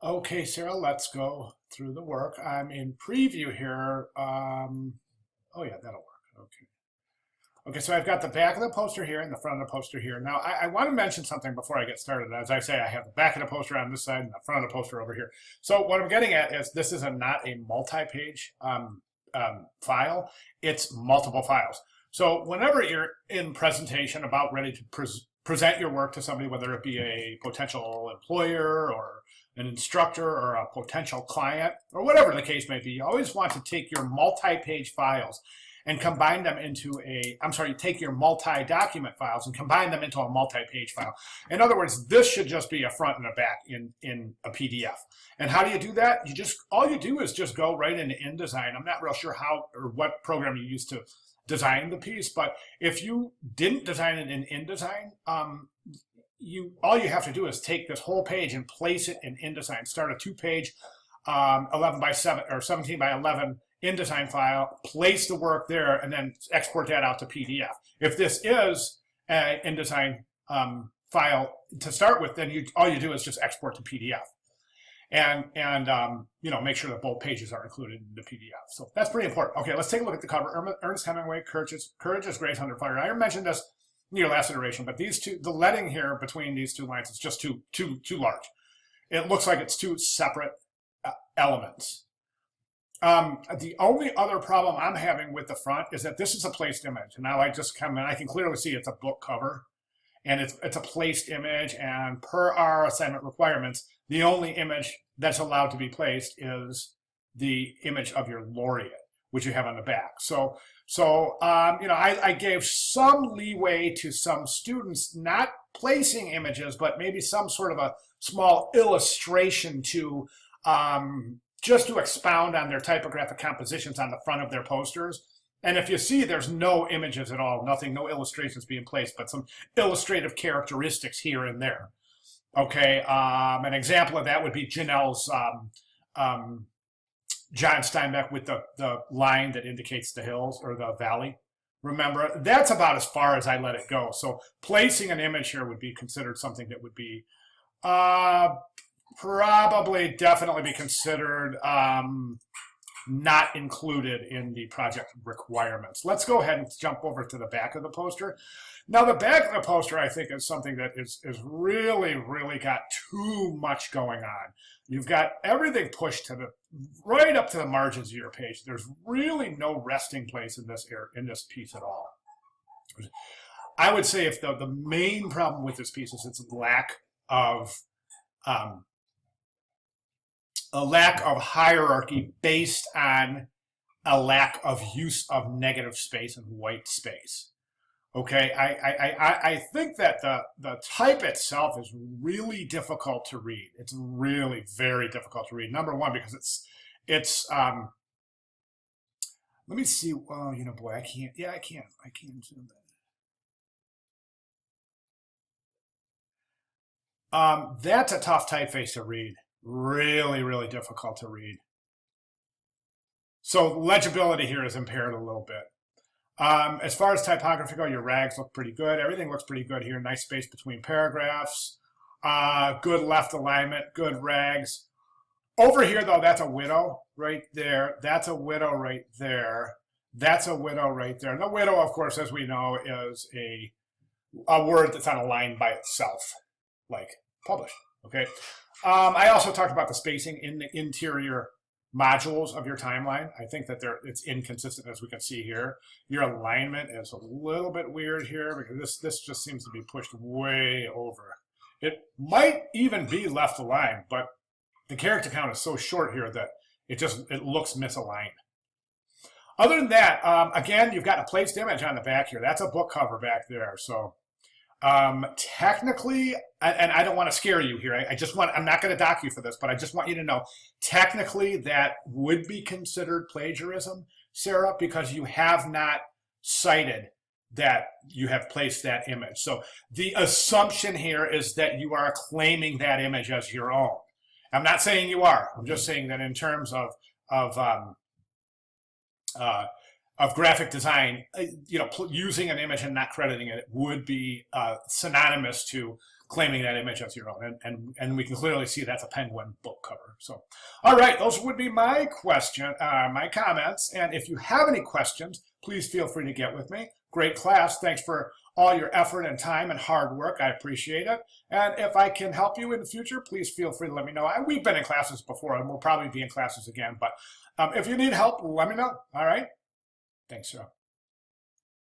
Okay, Sarah, let's go through the work. I'm in preview here. Oh yeah, that'll work. Okay. Okay, so I've got the back of the poster here and the front of the poster here. Now, I want to mention something before I get started. As I say, I have the back of the poster on this side and the front of the poster over here. So what I'm getting at is this is not a multi-page file. It's multiple files. So whenever you're in presentation about ready to present your work to somebody, whether it be a potential employer or an instructor or a potential client or whatever the case may be, you always want to take your multi-page files and combine them into take your multi-document files and combine them into a multi-page file. In other words, this should just be a front and a back in a PDF. And how do you do that? All you do is just go right into InDesign. I'm not real sure how or what program you use to design the piece, but if you didn't design it in InDesign, all you have to do is take this whole page and place it in InDesign. Start a 2-page 11 by 7 or 17 by 11 InDesign file, place the work there, and then export that out to PDF. If this is an InDesign file to start with, then all you do is just export to PDF, and make sure that both pages are included in the PDF. So that's pretty important. Okay, let's take a look at the cover. Ernest Hemingway, Courage is Grace Under Fire. I mentioned this in your last iteration, but the leading here between these two lines is just too large. It looks like it's two separate elements. The only other problem I'm having with the front is that this is a placed image. And now I can clearly see it's a book cover, and it's a placed image, and per our assignment requirements, the only image that's allowed to be placed is the image of your laureate, which you have on the back. So I gave some leeway to some students not placing images, but maybe some sort of a small illustration to just to expound on their typographic compositions on the front of their posters. And if you see, there's no images at all, no illustrations being placed, but some illustrative characteristics here and there. Okay, an example of that would be Janelle's John Steinbeck with the line that indicates the hills or the valley. Remember, that's about as far as I let it go. So placing an image here would be considered something that would be definitely be considered not included in the project requirements. Let's go ahead and jump over to the back of the poster. Now, the back of the poster, I think, is something that is really, really got too much going on. You've got everything pushed to right up to the margins of your page. There's really no resting place in this piece at all. I would say if the main problem with this piece is its lack of hierarchy based on a lack of use of negative space and white space. Okay, I think that the type itself is really difficult to read. It's really very difficult to read. Number one, because it's let me see. Well, boy, I can't. Yeah, I can't zoom in. That's a tough typeface to read. Really, really difficult to read. So legibility here is impaired a little bit. As far as typography go, your rags look pretty good. Everything looks pretty good here. Nice space between paragraphs. Good left alignment. Good rags. Over here, though, that's a widow right there. That's a widow right there. That's a widow right there. And the widow, of course, as we know, is a word that's on a line by itself, like published. Okay. I also talked about the spacing in the interior modules of your timeline. I think that it's inconsistent, as we can see here. Your alignment is a little bit weird here because this just seems to be pushed way over. It might even be left aligned, but the character count is so short here that it looks misaligned. Other than that, again, you've got a placed image on the back here. That's a book cover back there. So technically, and I don't want to scare you here. I'm not going to dock you for this, but I just want you to know, technically that would be considered plagiarism, Sarah, because you have not cited that you have placed that image. So the assumption here is that you are claiming that image as your own. I'm not saying you are. I'm just saying that in terms of graphic design, using an image and not crediting it would be synonymous to claiming that image as your own. And we can clearly see that's a Penguin book cover. So, all right, those would be my my comments. And if you have any questions, please feel free to get with me. Great class. Thanks for all your effort and time and hard work. I appreciate it. And if I can help you in the future, please feel free to let me know. We've been in classes before, and we'll probably be in classes again. But if you need help, let me know. All right. Thanks, sir.